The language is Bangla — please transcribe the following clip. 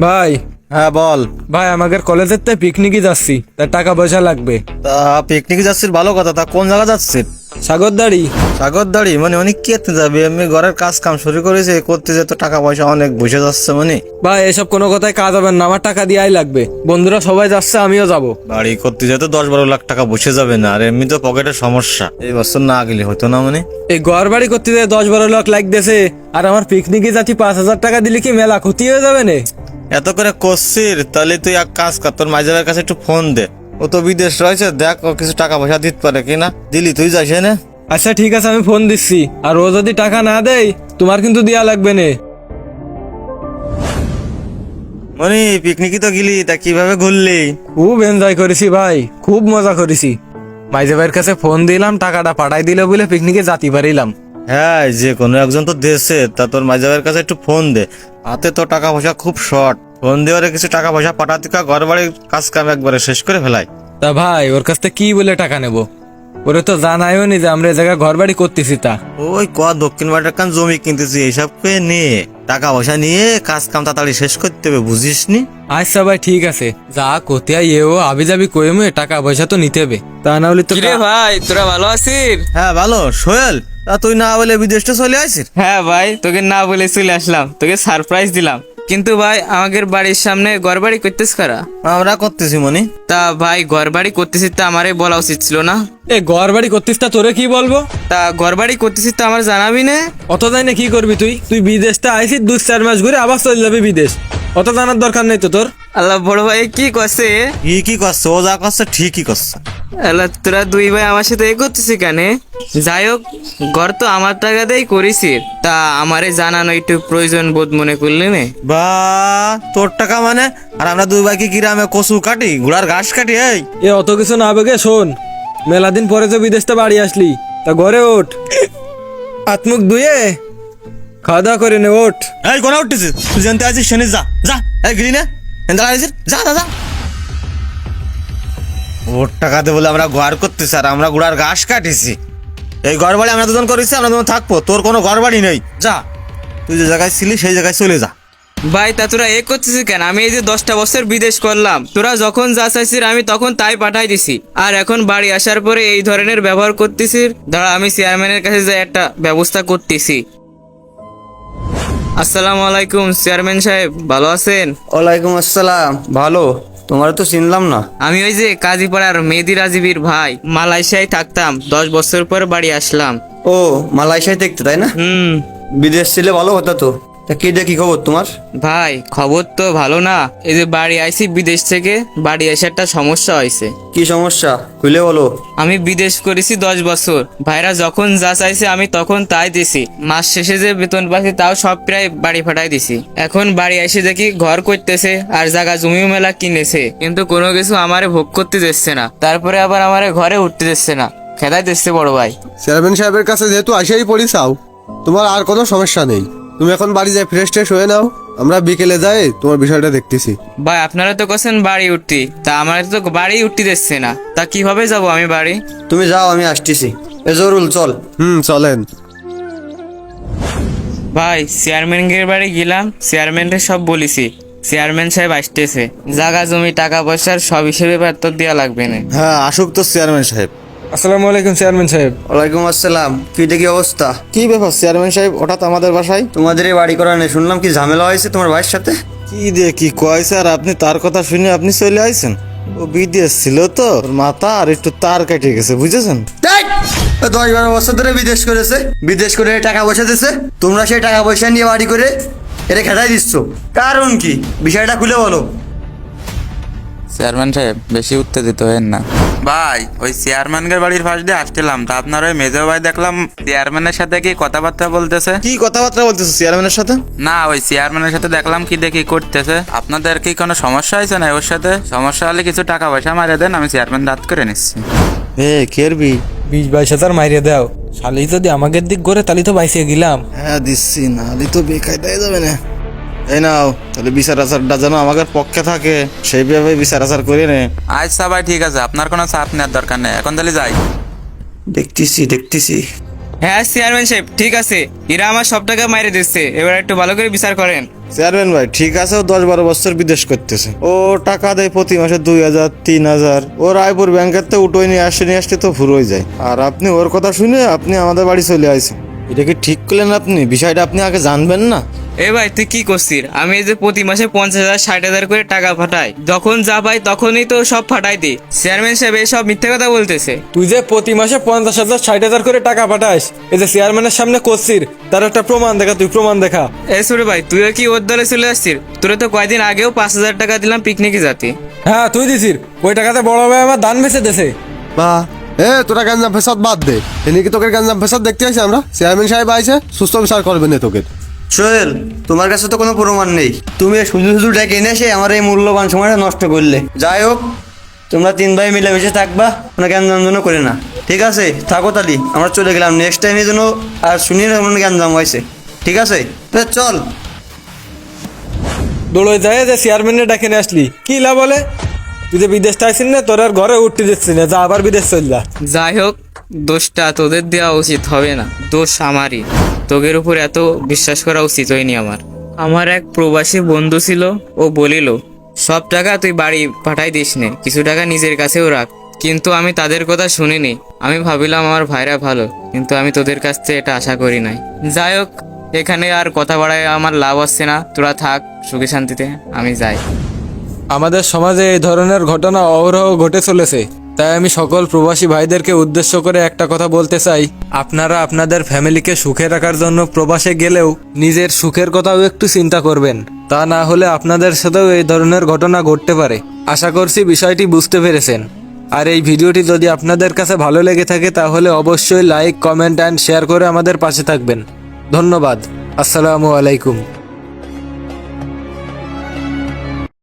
ভাই হ্যাঁ বল। ভাই আমাদের কলেজের তো পিকনিকে যাচ্ছি, তার টাকা পয়সা লাগবে। তা পিকনিকে যাচ্ছিস ভালো কথা, তা কোন জায়গা যাচ্ছিস? সাগরদাড়ি। সাগরদাড়ি মানে অনেক কেতে যাবি? এমনি ঘরের কাজ কাম শুরু করেছে, করতে যে তো টাকা পয়সা অনেক বসে যাচ্ছে মানে। ভাই এসব কোনো কথায় কাজ হবে না, আমার টাকা দিয়াই লাগবে। বন্ধুরা সবাই যাচ্ছে, আমিও যাব। বাড়ি করতে যেতে 10-12 লাখ টাকা বসে যাবে না, আর এমনি তো পকেটের সমস্যা, এই বছর না গেলে হতো না মানে। এই ঘর বাড়ি করতে যে 10-12 লাখ লাগতেছে, আর আমার পিকনিকে যাচ্ছি 5,000 টাকা দিলে কি মেলা ক্ষতি হয়ে যাবে না? এত করে করছিস, তাহলে তুই এক কাজ কর, তোর মাইজাবের কাছে একটু ফোন দে, ও তো বিদেশ রয়েছে, দেখ ও কিছু টাকা পয়সা দিতে পারে কিনা। দিলি তুই যাইস না? আচ্ছা ঠিক আছে, আমি ফোন দিচ্ছি। আর ও যদি টাকা না দেয়, তোমার কিন্তু দেয়া লাগবে না। মানে পিকনিকে তো গেলি, তা কিভাবে ঘুরলি? খুব এনজয় করেছি ভাই, খুব মজা করেছি। মাইজে ভাইয়ের কাছে ফোন দিলাম, টাকাটা পাঠাই দিল বলে পিকনিকে যেতে পারিলাম। হ্যাঁ, যে কোনো একজন তো দেশে, তা তোর মাইজাবের কাছে একটু ফোন দে, হাতে তো টাকা পয়সা খুব শর্ট, ফোন দিয়ে ওরে কিছু টাকা পয়সা পাঠাতে কা, ঘর বাড়ির কাজ কাম একবারে শেষ করে ফেলাই। তা ভাই ওর কাছ থেকে কি বলে টাকা নেব? ওরে তো জানাইও নি যে আমরা এই জায়গায় ঘর বাড়ি করতেছি। তা ওই দক্ষিণ বাড়ির কান জমি কিনতেছি, এইসবকে নিয়ে টাকা পয়সা নিয়ে কাজ কাম তাড়াতাড়ি শেষ করতে হবে, বুঝিস নি? আচ্ছা ভাই ঠিক আছে, যা কোথায় এও আবি যাবি কইমে, টাকা পয়সা তো নিতে হবে, তা না হলে তো। কিরে ভাই, তোরা ভালো আছিস? হ্যাঁ ভালো। সোহেল, তা তুই না বলে বিদেশটা চলে আসিস? হ্যাঁ ভাই, তোকে না বলে চলে আসলাম, তোকে সারপ্রাইজ দিলাম। কিন্তু ভাই আমাদের বাড়ির সামনে ঘর বাড়ি করতেছ কারা? আমরা করতেছি মনি। তা ভাই ঘর বাড়ি করতেছিস, তা আমারে বলা উচিত ছিল না? এ ঘর বাড়ি করতিস, তা তোরে কি বলবো? তা ঘর বাড়ি করতেছিস তো আমার জানাবি না? অত যাই না কি করবি তুই? তুই বিদেশটা আইসিস 2-4 মাস ঘুরে আবার চলে যাবি বিদেশ, অত জানার দরকার নেই তো তোর। আল্লাহ বড় ভাই কি করছে? কি করছে? ও যা করছে ঠিকই করছে। আল্লাহ তোরা দুই ভাই আমার সাথে এ করতেছিস কেন? যাই হোক, ঘর তো আমার টাকাতেই করেছি, তা আমারে জানানো একটু প্রয়োজন বোধ মনে করলি না? বা তোর টাকা মানে? আর আমরা দুই ভাই কি গ্রামে কচু কাটি, ঘোড়ার ঘাস কাটি? এই এ অত কিছু না বেগে শোন, মেলা দিন পরে তো বিদেশটা বাড়ি আসলি, তা ঘরে ওঠ, আত্মুখ ধুয়ে খাওয়া দাওয়া করে নে, ওঠ। এই কোনা উঠতেছিস? তুই জানতে আছিস শনি, যা যা। এই গিরি না এন্দার আছিস, যা যা যা। ওর টাকা দে বলে আমরা ঘর করতেছি, আর আমরা ঘোড়ার ঘাস কাটিছি। এই ঘর বাড়ি আমরা দুজন করেছি, আমরা দুজন থাকবো, তোর কোনো ঘর বাড়ি নেই। যা, তুই যে জায়গায় ছিলি সেই জায়গায় চলে যা। ভাই তা তোরা এ করতেছিস কেন? আমি এই যে 10টা বছর বিদেশ করলাম, তোরা যখন যা চাইছিস আমি তখন তাই পাঠাই দিছি, আর এখন বাড়ি আসার পরে এই ধরনের ব্যবহার করতেছিস। ধরা আমি চেয়ারম্যানের কাছে যাই একটা ব্যবস্থা করতেছি। আসসালামু আলাইকুম চেয়ারম্যান সাহেব, ভালো আছেন? ওয়ালাইকুম আসসালাম। ভালো, তোমার তো চিনলাম না। আমি ওই যে কাজীপাড়ার মেহেদি রাজীবের ভাই, মালয়েশিয়ায় থাকতাম, 10 বছর পর বাড়ি আসলাম। ও মালয়েশিয়ায় দেখতে, তাই না? বিদেশ ছিলে ভালো হতো তো। তা কি দেখি খবর তোমার? ভাই খবর তো ভালো না, এই যে বাড়ি আইছি বিদেশ থেকে, বাড়ি এসে একটা সমস্যা হয়েছে। কি সমস্যা খুলে বলো। আমি বিদেশ করেছি 10 বছর, ভাইরা যখন যা চাইছে আমি তখন তাই দিছি, মাস শেষে যে বেতন পাচ্ছি তাও সব প্রায় বাড়ি ফাটাই দিছি। এখন বাড়ি এসে দেখি ঘর করতেছে আর জায়গা জমিও মেলা কিনেছে, কিন্তু কোনো কিছু আমারে ভোগ করতে দিচ্ছে না, তারপরে আবার আমারে ঘরে উঠতে দিচ্ছে না, খেদাই দিচ্ছে বড় ভাই। চেয়ারম্যান সাহেবের কাছে যেহেতু আসেই পড়িছাও, তোমার আর কোনো সমস্যা নেই। তুমি এখন বাড়ি যাই ফ্রেশ ট্রেশ হয়ে নাও, আমরা বিকেলে যাই তোমার বিষয়টা দেখতেছি। ভাই আপনারা তো কোছেন বাড়ি উঠতি, তা আমার তো বাড়ি উঠতে দিচ্ছে না, তা কিভাবে যাব আমি বাড়ি? তুমি যাও, আমি আসতেছি। এ জরুল চল। চলেন। ভাই চেয়ারম্যানের বাড়ি গেলাম, চেয়ারম্যানকে সব বলেছি, চেয়ারম্যান সাহেব আসতেছে, জায়গা জমি টাকা পয়সার সব হিসেবে তো দেওয়া লাগবে না। হ্যাঁ আসুক তো চেয়ারম্যান সাহেব। আসসালামু আলাইকুম চেয়ারম্যান সাহেব। ওয়ালাইকুম আসসালাম। কি দেখি অবস্থা? কি ব্যাপার চেয়ারম্যান সাহেব হঠাৎ আমাদের বাসায়? তোমাদের এই বাড়ি করা নেই, শুনলাম কি ঝামেলা হয়েছে তোমার ভাইয়ের সাথে। কি দিয়ে কি কয়েছে, আর আপনি তার কথা শুনে আপনি চলে আইছেন? ও বিদেশ ছিল তো, ওর মাথা আর একটু তার কেটে গেছে, বুঝেছেন? 10-12 বছর ধরে বিদেশ করেছে, বিদেশ করে টাকা পয়সা দিচ্ছে, তোমরা সেই টাকা পয়সা নিয়ে বাড়ি করে এটা খেটাই দিচ্ছ, কারণ কি? বিষয়টা খুলে বলো। চেয়ারম্যান সাহেব বেশি উত্তেজিত হয়েন না। ভাই ওই চেয়ারম্যানের বাড়ির পাশ দিয়ে আসছিলাম, তা আপনার ওই মেজো ভাই দেখলাম চেয়ারম্যানের সাথে কি কথাবার্তা বলতেছে। কি কথাবার্তা বলতেছো চেয়ারম্যানের সাথে? না ওই চেয়ারম্যানের সাথে দেখলাম কি দেখি করতেছে। আপনাদের কি কোনো সমস্যা হয়েছে না ওর সাথে? সমস্যা হলে কিছু টাকা পয়সা মারিয়ে দেন, আমি চেয়ারম্যান রাত করে নিচ্ছি। কেরবি 20-22 হাজার মাইরে দাও, শালি যদি আমাদের দিক করে তাহলে তো বাইসে গেলাম। হ্যাঁ দিচ্ছি, নাহলে তো বেকায়দায় যাবে না। এই নাও, তাহলে বিচার আচারটা যেন আমাদের পক্ষে থাকে সেইভাবে বিচার আচার করে নে। আচ্ছা ভাই ঠিক আছে, আপনার কোনো চাপ নেওয়ার দরকার নেই, এখন তাহলে যাই। দেখতেছি। হ্যাঁ চেয়ারম্যান সাহেব ঠিক আছে, এরা আমার সব টাকা মাইরে দিচ্ছে, এবার একটু ভালো করে বিচার করেন। চেয়ারম্যান ভাই ঠিক আছে, ও 10-12 বছর বিদেশ করতেছে, ও টাকা দেয় প্রতি মাসে 2,000 3,000, ও রায়পুর ব্যাংকের তো উঠোই নিয়ে আসতে তো ফুরোই যায়, আর আপনি ওর কথা শুনে আপনি আমাদের বাড়ি চলে আসেন। এটা কি ঠিক করলেন আপনি? বিষয়টা আপনি আগে জানবেন না? এ ভাই তুই কি করছিস? আমি এই যে প্রতি মাসে 50,000 60,000 করে টাকা পাঠাই, যখন যা পাই তখনই তো সব ফাটাই দিই। চেয়ারম্যান সাহেব এই সব মিথ্যে কথা বলতেছে। তুই যে প্রতি মাসে 50,000 60,000 করে টাকা পাঠাস, এই যে চেয়ারম্যানের সামনে করছিস, তার একটা প্রমাণ দেখা, তুই প্রমাণ দেখা। এ সুরে ভাই তুইও কি ওর দলে চলে আসছিস? তোরা তো কয়দিন আগেও 5,000 টাকা দিলাম পিকনিকে যাতে। হ্যাঁ তুই দিছিস, ওই টাকাতে বড় ভাই আমার ধান বেচে দেছে। বা তোরা গাঞ্জাম ফেসাদ বাদ দে, এনে কি তোকে গাঞ্জাম ফেসাদ দেখতে আসি আমরা? চেয়ারম্যান সাহেব আইছে, সুস্থ বিচার করবেন না তোকে। সোহেল, তোমার কাছে তো কোনো প্রমাণ নেই, তুমি শুধু শুধু ডেকে এনে এসে আমার এই মূল্যবান সময়টা নষ্ট করলে। যাই হোক, তোমরা 3 ভাই মিলেমিশে থাকবা, কোনো জ্ঞানজাম যেন করে না। ঠিক আছে, থাকো তালি, আমরা চলে গেলাম। নেক্সট টাইমে যেন আর শুনি না কোনো জ্ঞানজাম হয়েছে। ঠিক আছে, চল। দৌড়ে যায় যে চেয়ারম্যানের ডাকে নিয়ে আসলি, কি লাভ বলে? তুই যে বিদেশ চাইছিস না, তোর আর ঘরে উঠতে দিচ্ছি না, যা আবার বিদেশ চল যা। যাই হোক, দোষটা তোদের দেওয়া উচিত হবে না, দোষ আমারই। তোদের উপর এত বিশ্বাস করা উচিত হয়নি আমার। আমার এক প্রবাসী বন্ধু ছিল, ও বলিল সব টাকা তুই বাড়ি পাঠাই দিস নে, কিছু টাকা নিজের কাছেও রাখ। কিন্তু আমি তাদের কথা শুনিনি, আমি ভাবিলাম আমার ভাইরা ভালো, কিন্তু আমি তোদের কাছ থেকে এটা আশা করি নাই। যাই হোক, এখানে আর কথা বাড়ায় আমার লাভ হচ্ছে না, তোরা থাক সুখে শান্তিতে, আমি যাই। আমাদের সমাজে এই ধরনের ঘটনা অহরহ ঘটে চলেছে, তাই আমি সকল প্রবাসী ভাইদেরকে উদ্দেশ্য করে একটা কথা বলতে চাই, আপনারা আপনাদের ফ্যামিলিকে সুখে রাখার জন্য প্রবাসে গেলেও নিজের সুখের কথাও একটু চিন্তা করবেন, তা না হলে আপনাদের সাথেও এই ধরনের ঘটনা ঘটতে পারে। আশা করছি বিষয়টি বুঝতে পেরেছেন। আর এই ভিডিওটি যদি আপনাদের কাছে ভালো লেগে থাকে তাহলে অবশ্যই লাইক, কমেন্ট অ্যান্ড শেয়ার করে আমাদের পাশে থাকবেন। ধন্যবাদ। আসসালামু আলাইকুম।